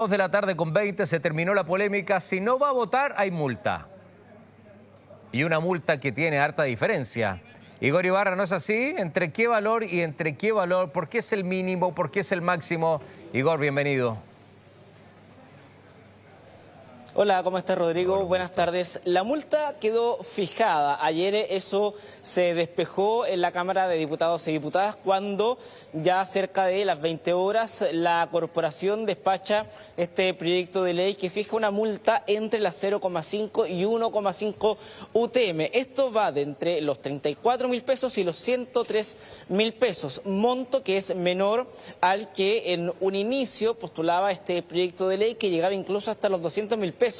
2 de la tarde con 20 se terminó la polémica. Si no va a votar, hay multa. Y una multa que tiene harta diferencia. Igor Ibarra, ¿no es así? ¿Entre qué valor y entre qué valor? ¿Por qué es el mínimo? ¿Por qué es el máximo? Igor, bienvenido. Hola, ¿cómo estás, Rodrigo? Buenas tardes. La multa quedó fijada. Ayer eso se despejó en la Cámara de Diputados y Diputadas cuando ya cerca de las 20 horas la corporación despacha este proyecto de ley que fija una multa entre las 0,5 y 1,5 UTM. Esto va de entre los 34.000 pesos y los 103.000 pesos, monto que es menor al que en un inicio postulaba este proyecto de ley, que llegaba incluso hasta los 200.000 pesos.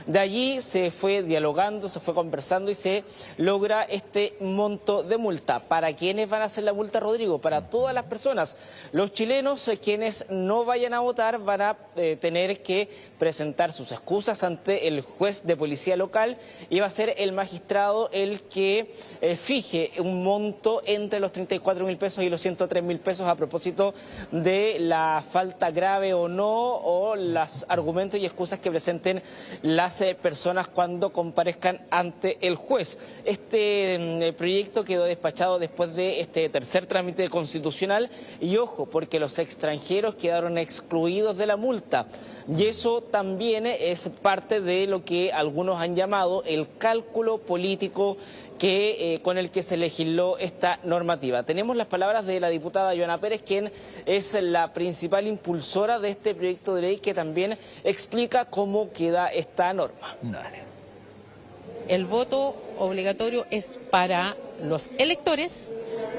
De allí se fue dialogando, se fue conversando y se logra este monto de multa. ¿Para quiénes van a hacer la multa, Rodrigo? Para todas las personas. Los chilenos, quienes no vayan a votar, van a tener que presentar sus excusas ante el juez de policía local y va a ser el magistrado el que fije un monto entre los 34.000 pesos y los 103.000 pesos a propósito de la falta grave o no, o los argumentos y excusas que presenten las personas cuando comparezcan ante el juez. Este proyecto quedó despachado después de este tercer trámite constitucional y ojo, porque los extranjeros quedaron excluidos de la multa. Y eso también es parte de lo que algunos han llamado el cálculo político con el que se legisló esta normativa. Tenemos las palabras de la diputada Joana Pérez, quien es la principal impulsora de este proyecto de ley, que también explica cómo queda esta norma. Dale. El voto obligatorio es para los electores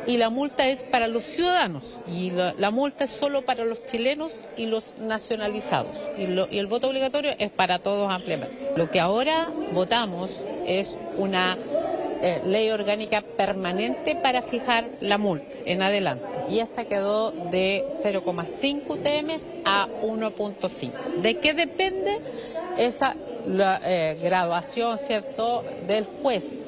y la multa es para los ciudadanos. Y la multa es solo para los chilenos y los nacionalizados. Y el voto obligatorio es para todos ampliamente. Lo que ahora votamos es una ley orgánica permanente para fijar la multa en adelante. Y esta quedó de 0,5 UTM a 1,5. ¿De qué depende esa graduación, cierto, del juez?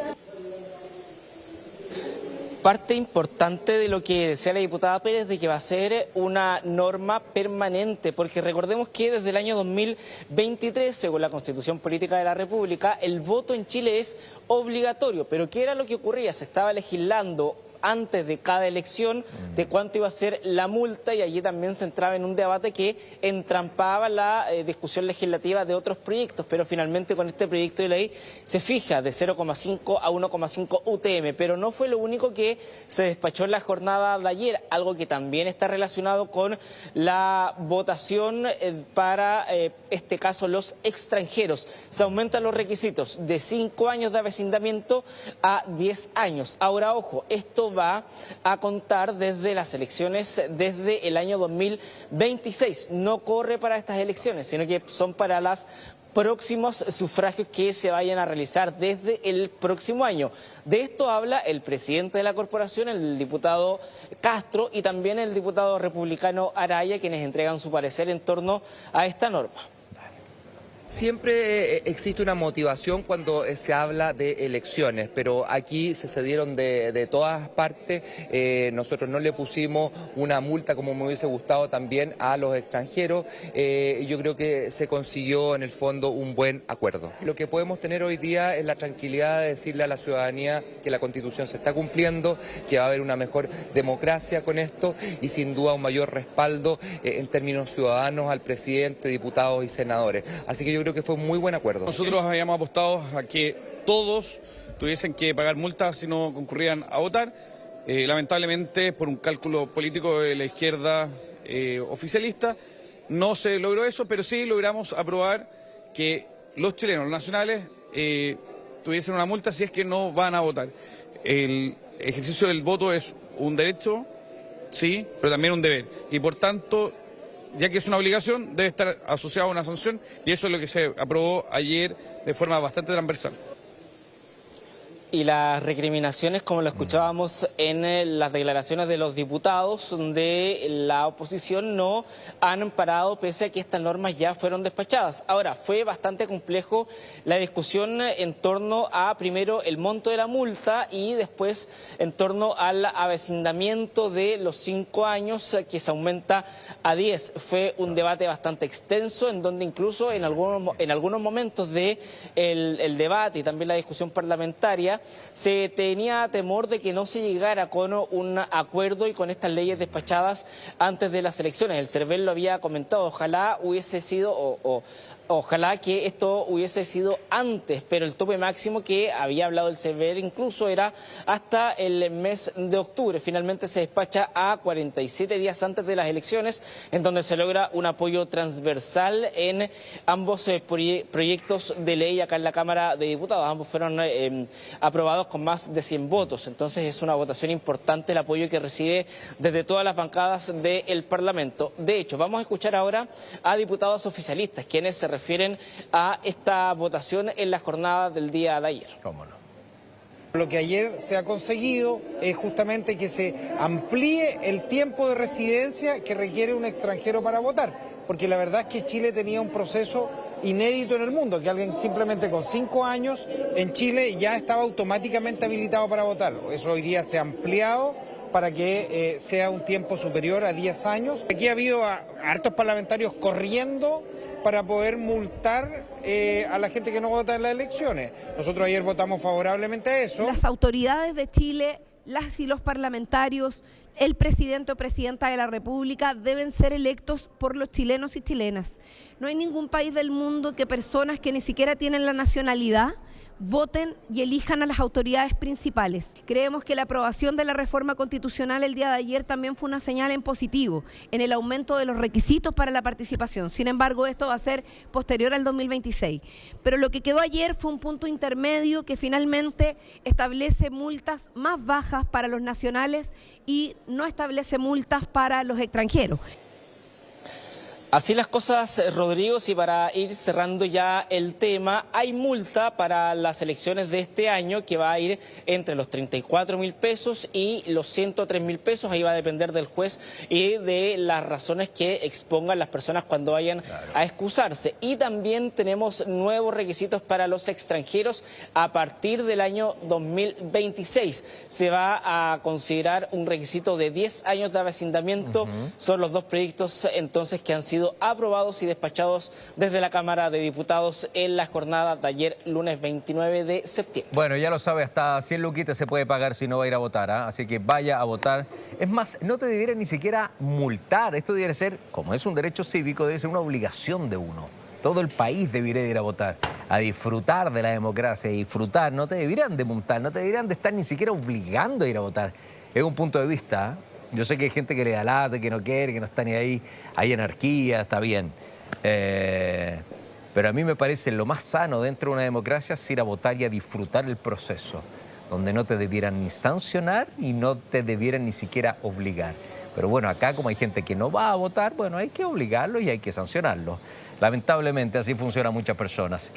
Parte importante de lo que decía la diputada Pérez, de que va a ser una norma permanente, porque recordemos que desde el año 2023, según la Constitución Política de la República, el voto en Chile es obligatorio. Pero ¿qué era lo que ocurría? Se estaba legislando antes de cada elección de cuánto iba a ser la multa, y allí también se entraba en un debate que entrampaba la discusión legislativa de otros proyectos, pero finalmente con este proyecto de ley se fija de 0,5 a 1,5 UTM, pero no fue lo único que se despachó en la jornada de ayer, algo que también está relacionado con la votación para este caso los extranjeros. Se aumentan los requisitos de 5 años de avecindamiento a 10 años. Ahora, ojo, esto va a contar desde las elecciones desde el año 2026. No corre para estas elecciones, sino que son para los próximos sufragios que se vayan a realizar desde el próximo año. De esto habla el presidente de la corporación, el diputado Castro, y también el diputado republicano Araya, quienes entregan su parecer en torno a esta norma. Siempre existe una motivación cuando se habla de elecciones, pero aquí se cedieron de todas partes. Nosotros no le pusimos una multa como me hubiese gustado también a los extranjeros. Yo creo que se consiguió en el fondo un buen acuerdo. Lo que podemos tener hoy día es la tranquilidad de decirle a la ciudadanía que la Constitución se está cumpliendo, que va a haber una mejor democracia con esto y sin duda un mayor respaldo en términos ciudadanos al presidente, diputados y senadores. Así que yo creo que fue un muy buen acuerdo. Nosotros habíamos apostado a que todos tuviesen que pagar multas si no concurrían a votar. Lamentablemente, por un cálculo político de la izquierda oficialista, no se logró eso, pero sí logramos aprobar que los chilenos, los nacionales, tuviesen una multa si es que no van a votar. El ejercicio del voto es un derecho, sí, pero también un deber. Y por tanto, ya que es una obligación, debe estar asociado a una sanción, y eso es lo que se aprobó ayer de forma bastante transversal. Y las recriminaciones, como lo escuchábamos en las declaraciones de los diputados de la oposición, no han parado pese a que estas normas ya fueron despachadas. Ahora, fue bastante complejo la discusión en torno a, primero, el monto de la multa y después en torno al avecindamiento de los 5 años que se aumenta a 10. Fue un debate bastante extenso en donde incluso en algunos momentos del debate y también la discusión parlamentaria se tenía temor de que no se llegara con un acuerdo y con estas leyes despachadas antes de las elecciones. El CERVEL lo había comentado, ojalá hubiese sido ojalá que esto hubiese sido antes, pero el tope máximo que había hablado el CERVEL incluso era hasta el mes de octubre. Finalmente se despacha a 47 días antes de las elecciones, en donde se logra un apoyo transversal en ambos proyectos de ley acá en la Cámara de Diputados. Ambos fueron aprobados con más de 100 votos, entonces es una votación importante el apoyo que recibe desde todas las bancadas del Parlamento. De hecho, vamos a escuchar ahora a diputados oficialistas, quienes se refieren a esta votación en la jornada del día de ayer. ¿Cómo no? Lo que ayer se ha conseguido es justamente que se amplíe el tiempo de residencia que requiere un extranjero para votar, porque la verdad es que Chile tenía un proceso inédito en el mundo, que alguien simplemente con 5 años en Chile ya estaba automáticamente habilitado para votar. Eso hoy día se ha ampliado para que sea un tiempo superior a 10 años. Aquí ha habido hartos parlamentarios corriendo para poder multar a la gente que no vota en las elecciones. Nosotros ayer votamos favorablemente a eso. Las autoridades de Chile, las y los parlamentarios, el presidente o presidenta de la República deben ser electos por los chilenos y chilenas. No hay ningún país del mundo que personas que ni siquiera tienen la nacionalidad voten y elijan a las autoridades principales. Creemos que la aprobación de la reforma constitucional el día de ayer también fue una señal en positivo, en el aumento de los requisitos para la participación. Sin embargo, esto va a ser posterior al 2026. Pero lo que quedó ayer fue un punto intermedio que finalmente establece multas más bajas para los nacionales y no establece multas para los extranjeros. Así las cosas, Rodrigo, y para ir cerrando ya el tema, hay multa para las elecciones de este año que va a ir entre los 34.000 pesos y los 103.000 pesos. Ahí va a depender del juez y de las razones que expongan las personas cuando vayan a excusarse. Y también tenemos nuevos requisitos para los extranjeros a partir del año 2026. Se va a considerar un requisito de 10 años de avecindamiento. Son los dos proyectos entonces que han sido aprobados y despachados desde la Cámara de Diputados en la jornada de ayer, lunes 29 de septiembre. Bueno, ya lo sabe, hasta 100 luquitas se puede pagar si no va a ir a votar, ¿eh? Así que vaya a votar. Es más, no te debiera ni siquiera multar. Esto debería ser, como es un derecho cívico, debe ser una obligación de uno. Todo el país debería ir a votar, a disfrutar de la democracia, a disfrutar. No te deberían de multar, no te deberían de estar ni siquiera obligando a ir a votar. Es un punto de vista, ¿eh? Yo sé que hay gente que le da lata, que no quiere, que no está ni ahí. Hay anarquía, está bien. Pero a mí me parece lo más sano dentro de una democracia es ir a votar y a disfrutar el proceso, donde no te debieran ni sancionar y no te debieran ni siquiera obligar. Pero bueno, acá como hay gente que no va a votar, bueno, hay que obligarlo y hay que sancionarlo. Lamentablemente así funcionan muchas personas.